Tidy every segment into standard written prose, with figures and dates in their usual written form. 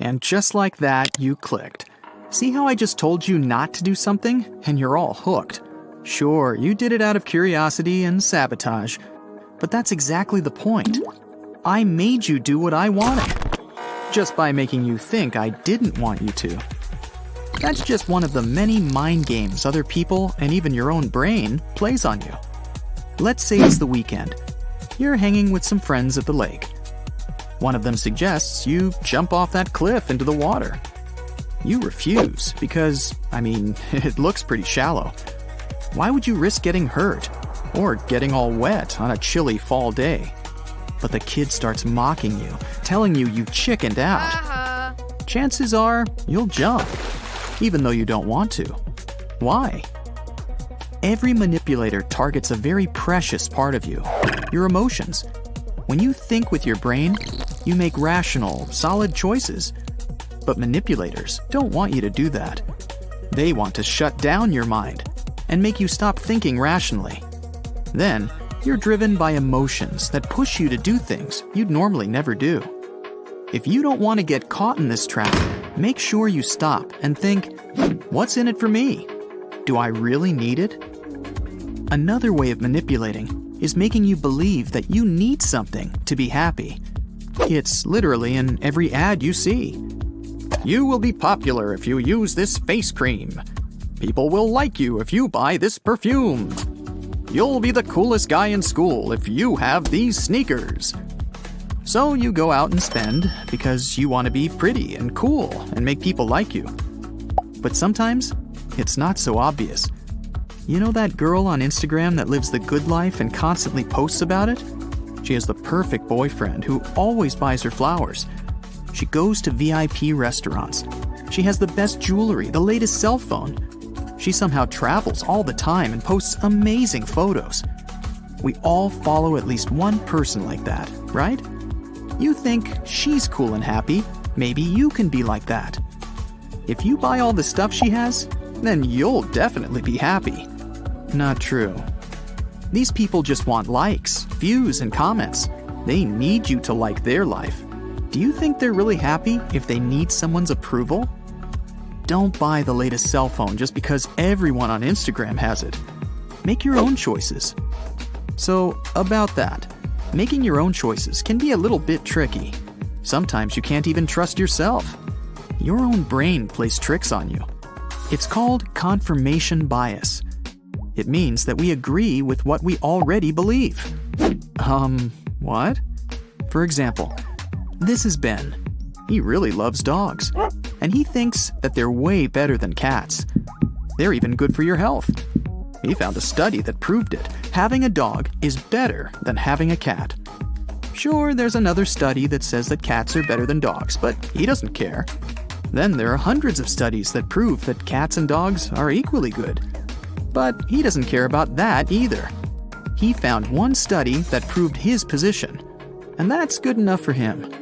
And just like that, you clicked. See how I just told you not to do something, and you're all hooked? Sure, you did it out of curiosity and sabotage, but that's exactly the point. I made you do what I wanted, just by making you think I didn't want you to. That's just one of the many mind games other people and even your own brain plays on you. Let's say it's the weekend. You're hanging with some friends at the lake. One of them suggests you jump off that cliff into the water. You refuse because, it looks pretty shallow. Why would you risk getting hurt or getting all wet on a chilly fall day? But the kid starts mocking you, telling you chickened out. Chances are you'll jump, even though you don't want to. Why? Every manipulator targets a very precious part of you, your emotions. When you think with your brain, you make rational, solid choices. But manipulators don't want you to do that. They want to shut down your mind and make you stop thinking rationally. Then, you're driven by emotions that push you to do things you'd normally never do. If you don't want to get caught in this trap, make sure you stop and think, what's in it for me? Do I really need it? Another way of manipulating is making you believe that you need something to be happy. It's literally in every ad you see. You will be popular if you use this face cream. People will like you if you buy this perfume. You'll be the coolest guy in school if you have these sneakers. So you go out and spend because you want to be pretty and cool and make people like you. But sometimes, it's not so obvious. You know that girl on Instagram that lives the good life and constantly posts about it? She has the perfect boyfriend who always buys her flowers. She goes to VIP restaurants. She has the best jewelry, the latest cell phone. She somehow travels all the time and posts amazing photos. We all follow at least one person like that, right? You think she's cool and happy, maybe you can be like that. If you buy all the stuff she has, then you'll definitely be happy. Not true. These people just want likes, views, and comments. They need you to like their life. Do you think they're really happy if they need someone's approval? Don't buy the latest cell phone just because everyone on Instagram has it. Make your own choices. So, about that, making your own choices can be a little bit tricky. Sometimes you can't even trust yourself. Your own brain plays tricks on you. It's called confirmation bias. It means that we agree with what we already believe. What? For example, this is Ben. He really loves dogs, and he thinks that they're way better than cats. They're even good for your health. He found a study that proved it. Having a dog is better than having a cat. Sure, there's another study that says that cats are better than dogs, but he doesn't care. Then there are hundreds of studies that prove that cats and dogs are equally good. But he doesn't care about that either. He found one study that proved his position, and that's good enough for him.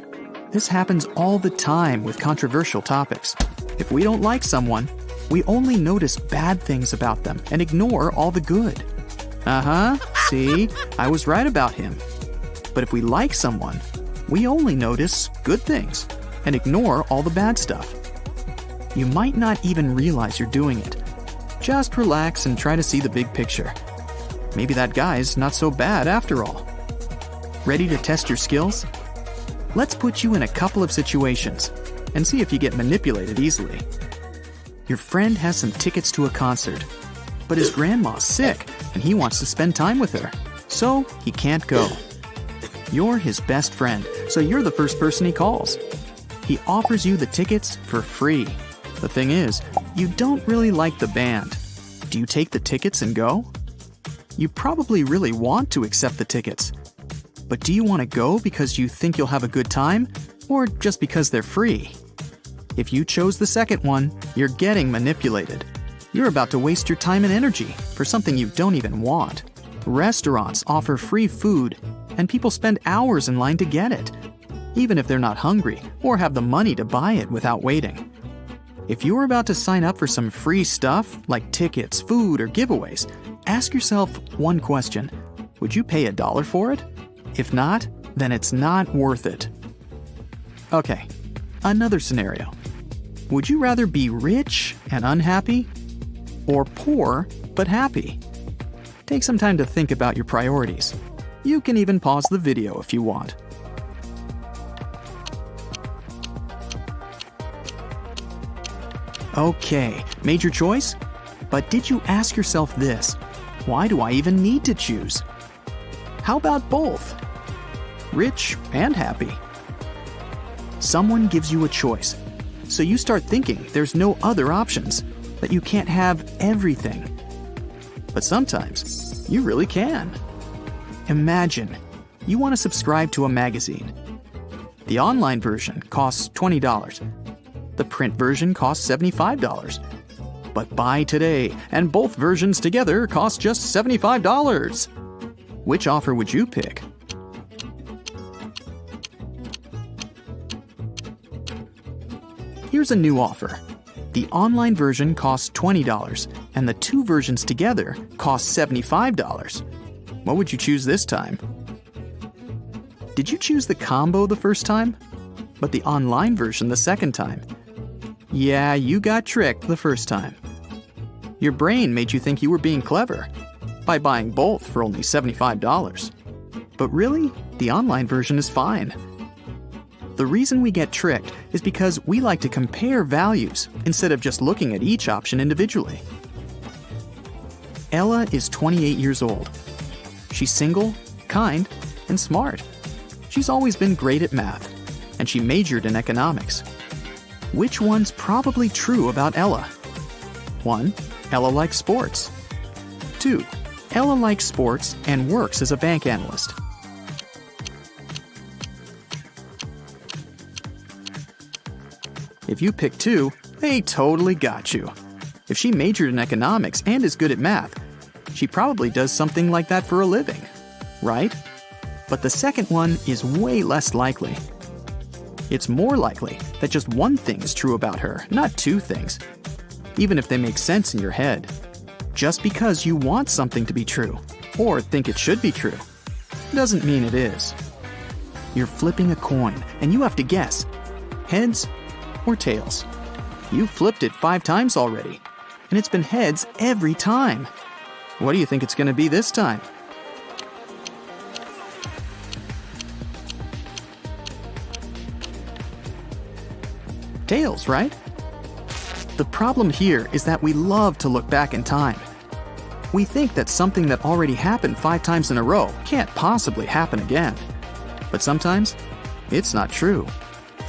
This happens all the time with controversial topics. If we don't like someone, we only notice bad things about them and ignore all the good. See, I was right about him. But if we like someone, we only notice good things and ignore all the bad stuff. You might not even realize you're doing it. Just relax and try to see the big picture. Maybe that guy's not so bad after all. Ready to test your skills? Let's put you in a couple of situations and see if you get manipulated easily. Your friend has some tickets to a concert, but his grandma's sick and he wants to spend time with her, so he can't go. You're his best friend, so you're the first person he calls. He offers you the tickets for free. The thing is, you don't really like the band. Do you take the tickets and go? You probably really want to accept the tickets. But do you want to go because you think you'll have a good time, or just because they're free? If you chose the second one, you're getting manipulated. You're about to waste your time and energy for something you don't even want. Restaurants offer free food, and people spend hours in line to get it, even if they're not hungry or have the money to buy it without waiting. If you're about to sign up for some free stuff, like tickets, food, or giveaways, ask yourself one question. Would you pay $1 for it? If not, then it's not worth it. Okay, Another scenario. Would you rather be rich and unhappy, or poor but happy? Take some time to think about your priorities. You can even pause the video if you want. Okay, made your choice? But did you ask yourself this? Why do I even need to choose? How about both? Rich and happy. Someone gives you a choice, so you start thinking there's no other options, that you can't have everything. But sometimes, you really can. Imagine, you want to subscribe to a magazine. The online version costs $20. The print version costs $75. But buy today, and both versions together cost just $75. Which offer would you pick? Here's a new offer. The online version costs $20, and the two versions together cost $75. What would you choose this time? Did you choose the combo the first time, but the online version the second time? Yeah, you got tricked the first time. Your brain made you think you were being clever by buying both for only $75. But really, the online version is fine. The reason we get tricked is because we like to compare values instead of just looking at each option individually. Ella is 28 years old. She's single, kind, and smart. She's always been great at math, and she majored in economics. Which one's probably true about Ella? 1. Ella likes sports. 2. Ella likes sports and works as a bank analyst. If you pick 2, they totally got you. If she majored in economics and is good at math, she probably does something like that for a living, right? But the second one is way less likely. It's more likely that just one thing is true about her, not 2 things, even if they make sense in your head. Just because you want something to be true, or think it should be true, doesn't mean it is. You're flipping a coin, and you have to guess, heads or tails. You flipped it 5 times already, and it's been heads every time. What do you think it's going to be this time? Tails, right? The problem here is that we love to look back in time. We think that something that already happened 5 times in a row can't possibly happen again. But sometimes, it's not true.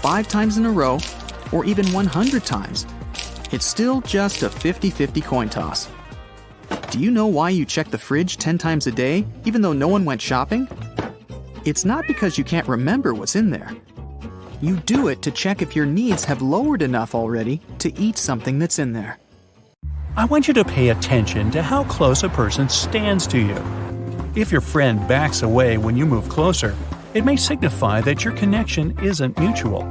5 times in a row, or even 100 times, it's still just a 50-50 coin toss. Do you know why you check the fridge 10 times a day, even though no one went shopping? It's not because you can't remember what's in there. You do it to check if your needs have lowered enough already to eat something that's in there. I want you to pay attention to how close a person stands to you. If your friend backs away when you move closer, it may signify that your connection isn't mutual.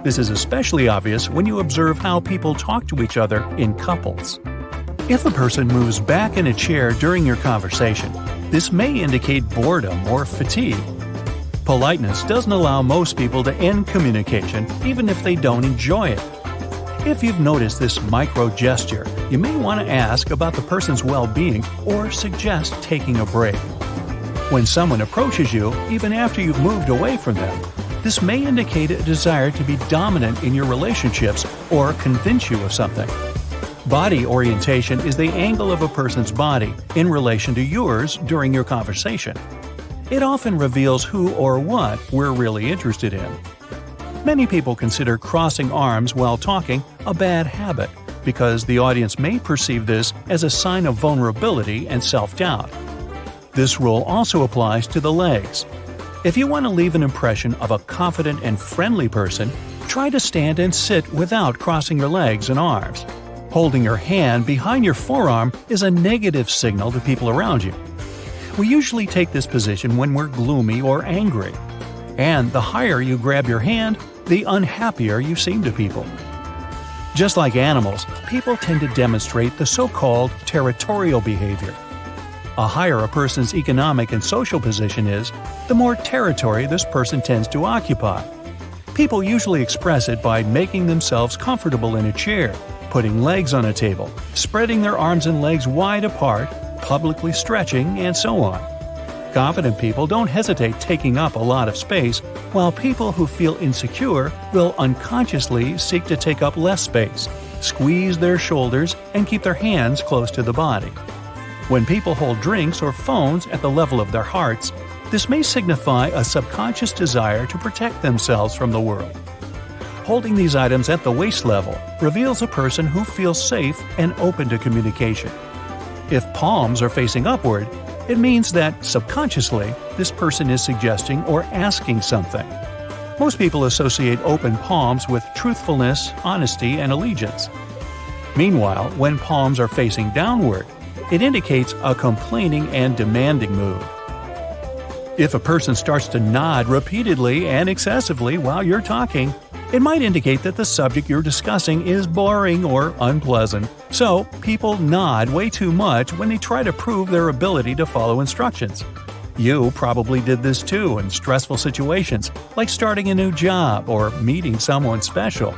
This is especially obvious when you observe how people talk to each other in couples. If a person moves back in a chair during your conversation, this may indicate boredom or fatigue. Politeness doesn't allow most people to end communication even if they don't enjoy it. If you've noticed this micro gesture, you may want to ask about the person's well-being or suggest taking a break. When someone approaches you, even after you've moved away from them, this may indicate a desire to be dominant in your relationships or convince you of something. Body orientation is the angle of a person's body in relation to yours during your conversation. It often reveals who or what we're really interested in. Many people consider crossing arms while talking a bad habit because the audience may perceive this as a sign of vulnerability and self-doubt. This rule also applies to the legs. If you want to leave an impression of a confident and friendly person, try to stand and sit without crossing your legs and arms. Holding your hand behind your forearm is a negative signal to people around you. We usually take this position when we're gloomy or angry. And the higher you grab your hand, the unhappier you seem to people. Just like animals, people tend to demonstrate the so-called territorial behavior. The higher a person's economic and social position is, the more territory this person tends to occupy. People usually express it by making themselves comfortable in a chair, putting legs on a table, spreading their arms and legs wide apart, publicly stretching, and so on. Confident people don't hesitate taking up a lot of space, while people who feel insecure will unconsciously seek to take up less space, squeeze their shoulders, and keep their hands close to the body. When people hold drinks or phones at the level of their hearts, this may signify a subconscious desire to protect themselves from the world. Holding these items at the waist level reveals a person who feels safe and open to communication. If palms are facing upward, it means that, subconsciously, this person is suggesting or asking something. Most people associate open palms with truthfulness, honesty, and allegiance. Meanwhile, when palms are facing downward, it indicates a complaining and demanding mood. If a person starts to nod repeatedly and excessively while you're talking, it might indicate that the subject you're discussing is boring or unpleasant. So, people nod way too much when they try to prove their ability to follow instructions. You probably did this too in stressful situations, like starting a new job or meeting someone special.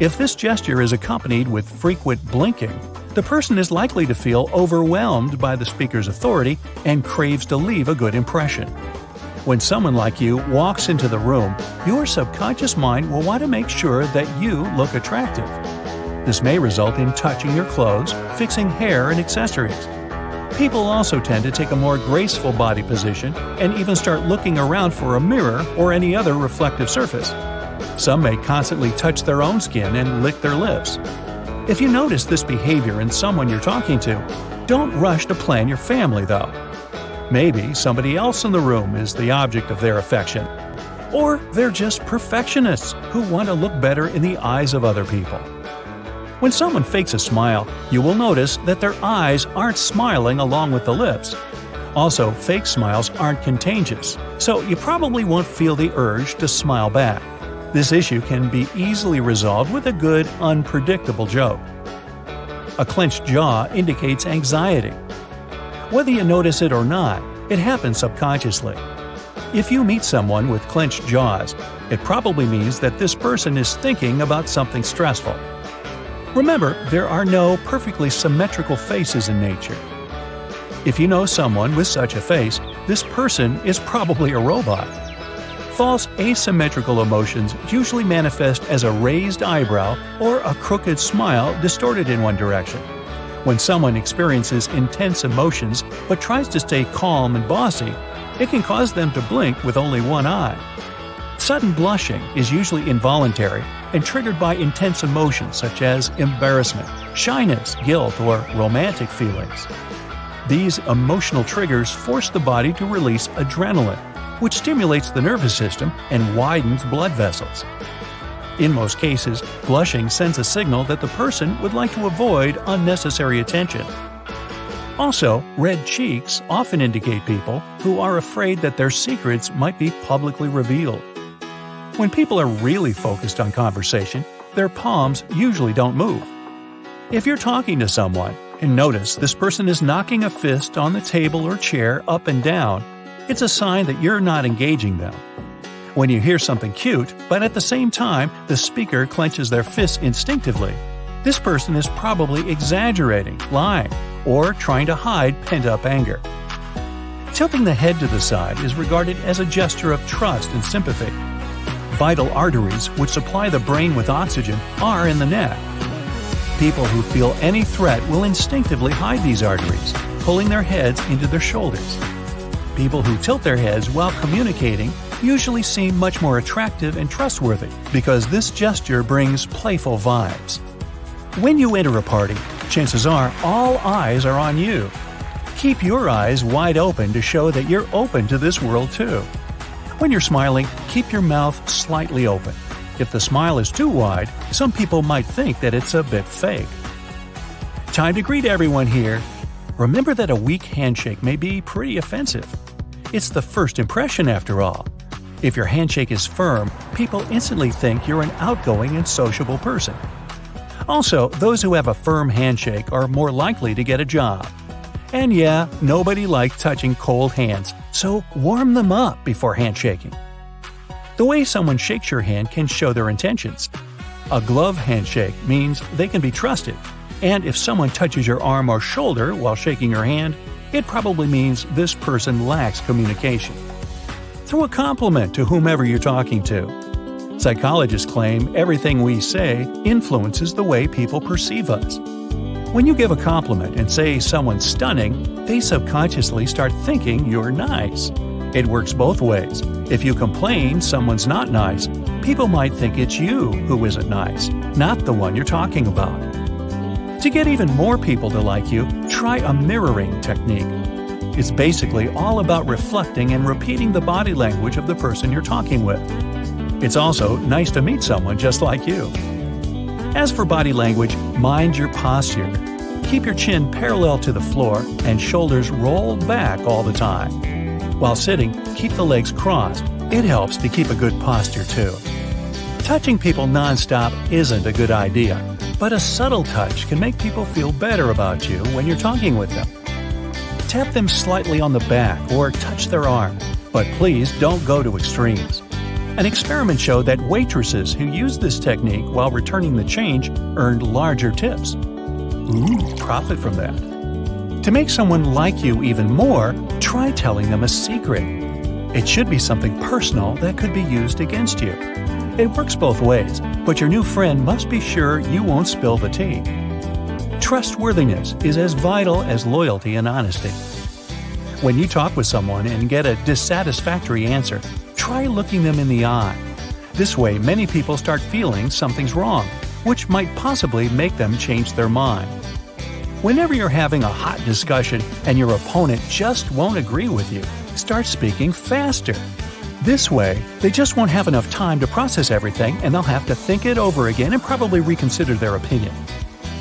If this gesture is accompanied with frequent blinking, the person is likely to feel overwhelmed by the speaker's authority and craves to leave a good impression. When someone like you walks into the room, your subconscious mind will want to make sure that you look attractive. This may result in touching your clothes, fixing hair and accessories. People also tend to take a more graceful body position and even start looking around for a mirror or any other reflective surface. Some may constantly touch their own skin and lick their lips. If you notice this behavior in someone you're talking to, don't rush to plan your family though. Maybe somebody else in the room is the object of their affection. Or they're just perfectionists who want to look better in the eyes of other people. When someone fakes a smile, you will notice that their eyes aren't smiling along with the lips. Also, fake smiles aren't contagious, so you probably won't feel the urge to smile back. This issue can be easily resolved with a good, unpredictable joke. A clenched jaw indicates anxiety. Whether you notice it or not, it happens subconsciously. If you meet someone with clenched jaws, it probably means that this person is thinking about something stressful. Remember, there are no perfectly symmetrical faces in nature. If you know someone with such a face, this person is probably a robot. False asymmetrical emotions usually manifest as a raised eyebrow or a crooked smile distorted in one direction. When someone experiences intense emotions but tries to stay calm and bossy, it can cause them to blink with only one eye. Sudden blushing is usually involuntary and triggered by intense emotions such as embarrassment, shyness, guilt, or romantic feelings. These emotional triggers force the body to release adrenaline, which stimulates the nervous system and widens blood vessels. In most cases, blushing sends a signal that the person would like to avoid unnecessary attention. Also, red cheeks often indicate people who are afraid that their secrets might be publicly revealed. When people are really focused on conversation, their palms usually don't move. If you're talking to someone and notice this person is knocking a fist on the table or chair up and down, it's a sign that you're not engaging them. When you hear something cute, but at the same time the speaker clenches their fists instinctively, this person is probably exaggerating, lying, or trying to hide pent-up anger. Tilting the head to the side is regarded as a gesture of trust and sympathy. Vital arteries, which supply the brain with oxygen, are in the neck. People who feel any threat will instinctively hide these arteries, pulling their heads into their shoulders. People who tilt their heads while communicating usually seem much more attractive and trustworthy because this gesture brings playful vibes. When you enter a party, chances are all eyes are on you. Keep your eyes wide open to show that you're open to this world too. When you're smiling, keep your mouth slightly open. If the smile is too wide, some people might think that it's a bit fake. Time to greet everyone here. Remember that a weak handshake may be pretty offensive. It's the first impression after all. If your handshake is firm, people instantly think you're an outgoing and sociable person. Also, those who have a firm handshake are more likely to get a job. And yeah, nobody likes touching cold hands, so warm them up before handshaking. The way someone shakes your hand can show their intentions. A glove handshake means they can be trusted, and if someone touches your arm or shoulder while shaking your hand, it probably means this person lacks communication. Throw a compliment to whomever you're talking to. Psychologists claim everything we say influences the way people perceive us. When you give a compliment and say someone's stunning, they subconsciously start thinking you're nice. It works both ways. If you complain someone's not nice, people might think it's you who isn't nice, not the one you're talking about. To get even more people to like you, try a mirroring technique. It's basically all about reflecting and repeating the body language of the person you're talking with. It's also nice to meet someone just like you. As for body language, mind your posture. Keep your chin parallel to the floor and shoulders rolled back all the time. While sitting, keep the legs crossed. It helps to keep a good posture too. Touching people nonstop isn't a good idea, but a subtle touch can make people feel better about you when you're talking with them. Tap them slightly on the back or touch their arm, but please don't go to extremes. An experiment showed that waitresses who used this technique while returning the change earned larger tips. Profit from that. To make someone like you even more, try telling them a secret. It should be something personal that could be used against you. It works both ways, but your new friend must be sure you won't spill the tea. Trustworthiness is as vital as loyalty and honesty. When you talk with someone and get a dissatisfactory answer, try looking them in the eye. This way, many people start feeling something's wrong, which might possibly make them change their mind. Whenever you're having a hot discussion and your opponent just won't agree with you, start speaking faster. This way, they just won't have enough time to process everything and they'll have to think it over again and probably reconsider their opinion.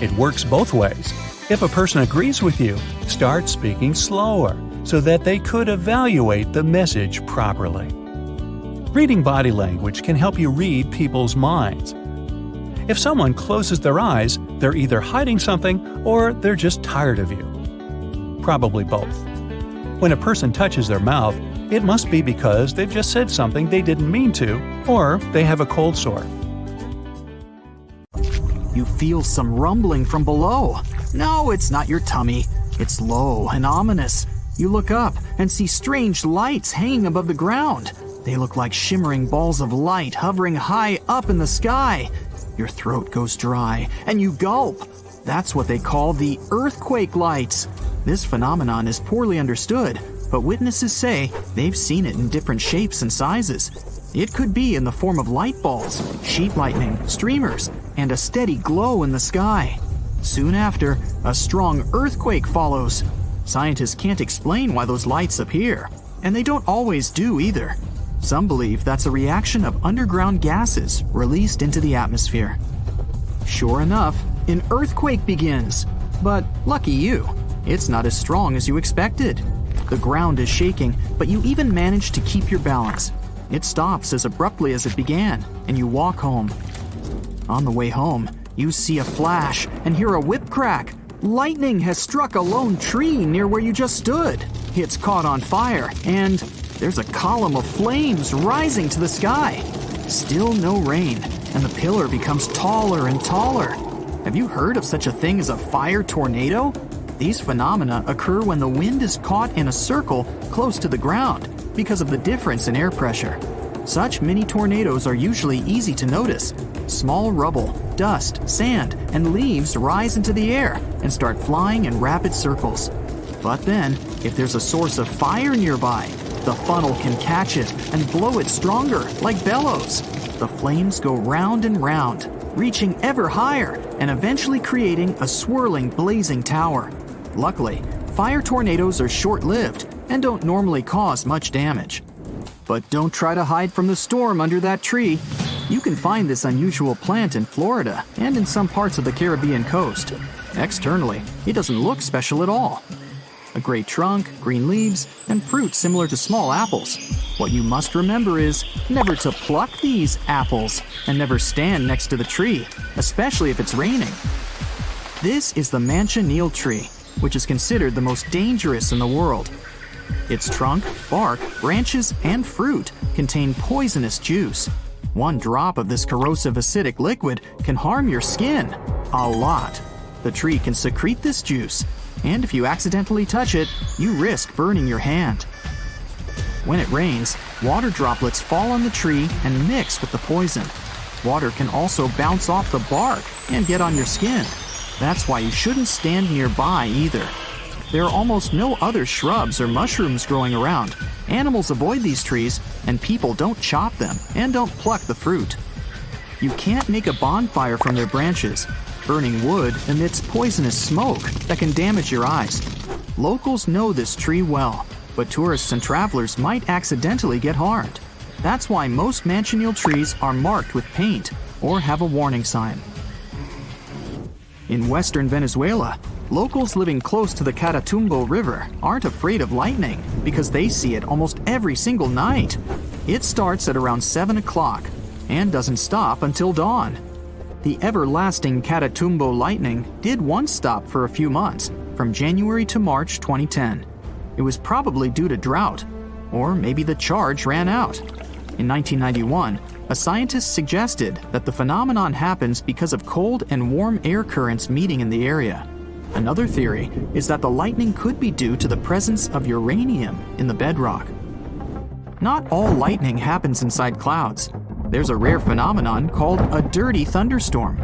It works both ways. If a person agrees with you, start speaking slower so that they could evaluate the message properly. Reading body language can help you read people's minds. If someone closes their eyes, they're either hiding something or they're just tired of you. Probably both. When a person touches their mouth, it must be because they've just said something they didn't mean to, or they have a cold sore. You feel some rumbling from below. No, it's not your tummy. It's low and ominous. You look up and see strange lights hanging above the ground. They look like shimmering balls of light hovering high up in the sky. Your throat goes dry, and you gulp. That's what they call the earthquake lights. This phenomenon is poorly understood, but witnesses say they've seen it in different shapes and sizes. It could be in the form of light balls, sheet lightning, streamers, and a steady glow in the sky. Soon after, a strong earthquake follows. Scientists can't explain why those lights appear, and they don't always do either. Some believe that's a reaction of underground gases released into the atmosphere. Sure enough, an earthquake begins. But lucky you, it's not as strong as you expected. The ground is shaking, but you even manage to keep your balance. It stops as abruptly as it began, and you walk home. On the way home, you see a flash and hear a whip crack. Lightning has struck a lone tree near where you just stood. It's caught on fire, and there's a column of flames rising to the sky. Still no rain, and the pillar becomes taller and taller. Have you heard of such a thing as a fire tornado? These phenomena occur when the wind is caught in a circle close to the ground because of the difference in air pressure. Such mini tornadoes are usually easy to notice. Small rubble, dust, sand, and leaves rise into the air and start flying in rapid circles. But then, if there's a source of fire nearby, the funnel can catch it and blow it stronger, like bellows. The flames go round and round, reaching ever higher and eventually creating a swirling, blazing tower. Luckily, fire tornadoes are short-lived and don't normally cause much damage. But don't try to hide from the storm under that tree. You can find this unusual plant in Florida and in some parts of the Caribbean coast. Externally, it doesn't look special at all. A gray trunk, green leaves, and fruit similar to small apples. What you must remember is never to pluck these apples and never stand next to the tree, especially if it's raining. This is the manchineel tree, which is considered the most dangerous in the world. Its trunk, bark, branches, and fruit contain poisonous juice. One drop of this corrosive acidic liquid can harm your skin. A lot. The tree can secrete this juice, and if you accidentally touch it, you risk burning your hand. When it rains, water droplets fall on the tree and mix with the poison. Water can also bounce off the bark and get on your skin. That's why you shouldn't stand nearby either. There are almost no other shrubs or mushrooms growing around. Animals avoid these trees, and people don't chop them and don't pluck the fruit. You can't make a bonfire from their branches. Burning wood emits poisonous smoke that can damage your eyes. Locals know this tree well, but tourists and travelers might accidentally get harmed. That's why most manchineal trees are marked with paint or have a warning sign. In western Venezuela, locals living close to the Catatumbo River aren't afraid of lightning because they see it almost every single night. It starts at around 7 o'clock and doesn't stop until dawn. The everlasting Catatumbo lightning did once stop for a few months, from January to March 2010. It was probably due to drought, or maybe the charge ran out. In 1991, a scientist suggested that the phenomenon happens because of cold and warm air currents meeting in the area. Another theory is that the lightning could be due to the presence of uranium in the bedrock. Not all lightning happens inside clouds. There's a rare phenomenon called a dirty thunderstorm.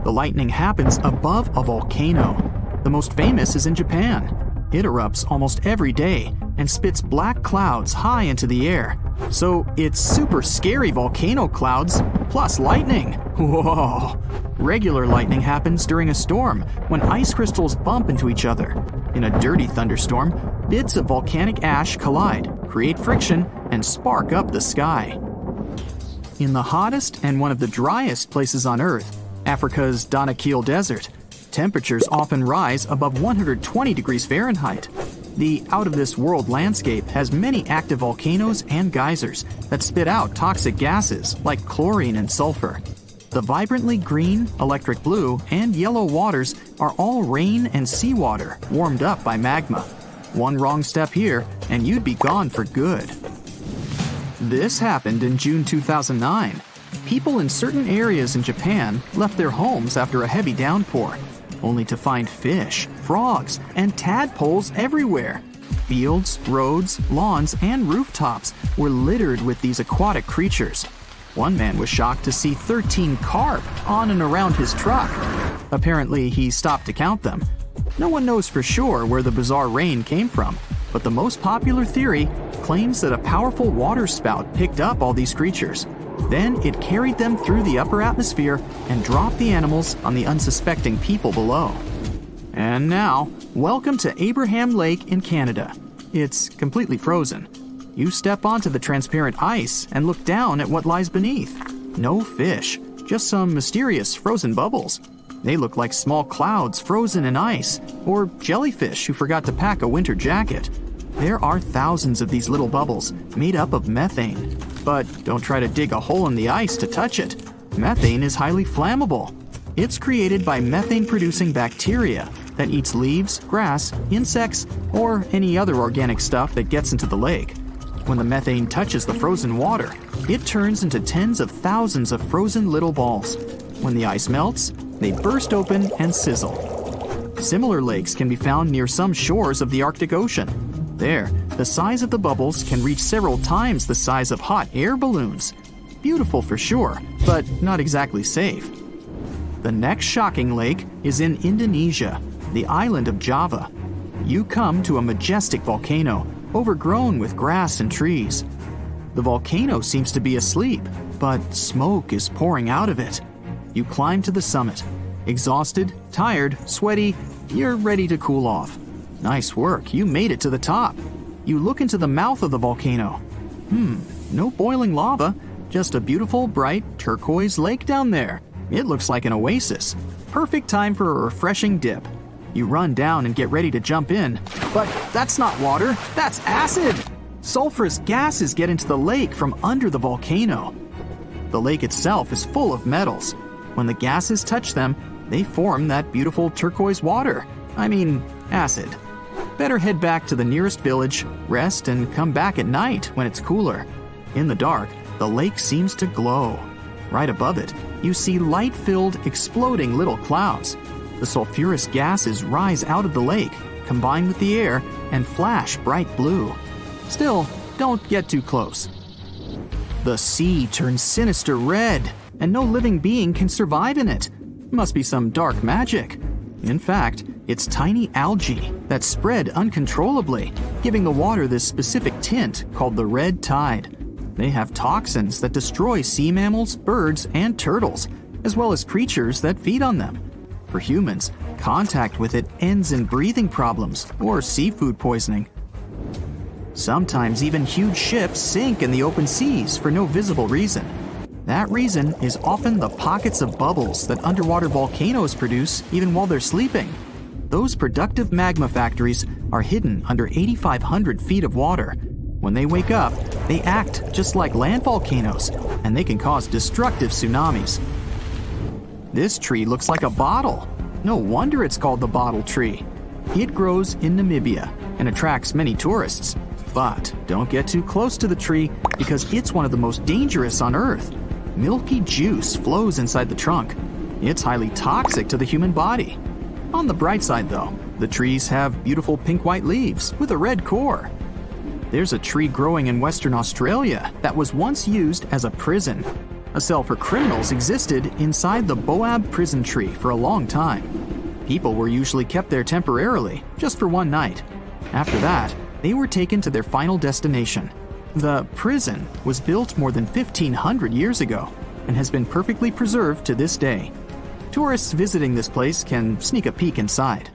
The lightning happens above a volcano. The most famous is in Japan. It erupts almost every day and spits black clouds high into the air. So it's super scary volcano clouds plus lightning. Whoa! Regular lightning happens during a storm when ice crystals bump into each other. In a dirty thunderstorm, bits of volcanic ash collide, create friction, and spark up the sky. In the hottest and one of the driest places on Earth, Africa's Danakil Desert, temperatures often rise above 120 degrees Fahrenheit. The out-of-this-world landscape has many active volcanoes and geysers that spit out toxic gases like chlorine and sulfur. The vibrantly green, electric blue, and yellow waters are all rain and seawater warmed up by magma. One wrong step here, and you'd be gone for good. This happened in June 2009. People in certain areas in Japan left their homes after a heavy downpour, only to find fish, frogs, and tadpoles everywhere. Fields, roads, lawns, and rooftops were littered with these aquatic creatures. One man was shocked to see 13 carp on and around his truck. Apparently, he stopped to count them. No one knows for sure where the bizarre rain came from, but the most popular theory claims that a powerful water spout picked up all these creatures. Then it carried them through the upper atmosphere and dropped the animals on the unsuspecting people below. And now, welcome to Abraham Lake in Canada. It's completely frozen. You step onto the transparent ice and look down at what lies beneath. No fish, just some mysterious frozen bubbles. They look like small clouds frozen in ice, or jellyfish who forgot to pack a winter jacket. There are thousands of these little bubbles made up of methane. But don't try to dig a hole in the ice to touch it. Methane is highly flammable. It's created by methane-producing bacteria that eats leaves, grass, insects, or any other organic stuff that gets into the lake. When the methane touches the frozen water, it turns into tens of thousands of frozen little balls. When the ice melts, they burst open and sizzle. Similar lakes can be found near some shores of the Arctic Ocean. There, the size of the bubbles can reach several times the size of hot air balloons. Beautiful for sure, but not exactly safe. The next shocking lake is in Indonesia, the island of Java. You come to a majestic volcano, overgrown with grass and trees. The volcano seems to be asleep, but smoke is pouring out of it. You climb to the summit. Exhausted, tired, sweaty, you're ready to cool off. Nice work, you made it to the top. You look into the mouth of the volcano. No boiling lava, just a beautiful, bright, turquoise lake down there. It looks like an oasis. Perfect time for a refreshing dip. You run down and get ready to jump in. But that's not water, that's acid! Sulfurous gases get into the lake from under the volcano. The lake itself is full of metals. When the gases touch them, they form that beautiful turquoise water. Acid. better head back to the nearest village, rest, and come back at night when it's cooler. In the dark, the lake seems to glow. Right above it, you see light-filled, exploding little clouds. The sulfurous gases rise out of the lake, combine with the air, and flash bright blue. Still, don't get too close. The sea turns sinister red, and no living being can survive in it. Must be some dark magic. In fact, it's tiny algae that spread uncontrollably, giving the water this specific tint called the red tide. They have toxins that destroy sea mammals, birds, and turtles, as well as creatures that feed on them. For humans, contact with it ends in breathing problems or seafood poisoning. Sometimes even huge ships sink in the open seas for no visible reason. That reason is often the pockets of bubbles that underwater volcanoes produce even while they're sleeping. Those productive magma factories are hidden under 8,500 feet of water. When they wake up, they act just like land volcanoes, and they can cause destructive tsunamis. This tree looks like a bottle. No wonder it's called the bottle tree. It grows in Namibia and attracts many tourists. But don't get too close to the tree because it's one of the most dangerous on Earth. Milky juice flows inside the trunk. It's highly toxic to the human body. On the bright side, though, the trees have beautiful pink-white leaves with a red core. There's a tree growing in Western Australia that was once used as a prison. A cell for criminals existed inside the Boab prison tree for a long time. People were usually kept there temporarily, just for one night. After that, they were taken to their final destination. The prison was built more than 1,500 years ago and has been perfectly preserved to this day. Tourists visiting this place can sneak a peek inside.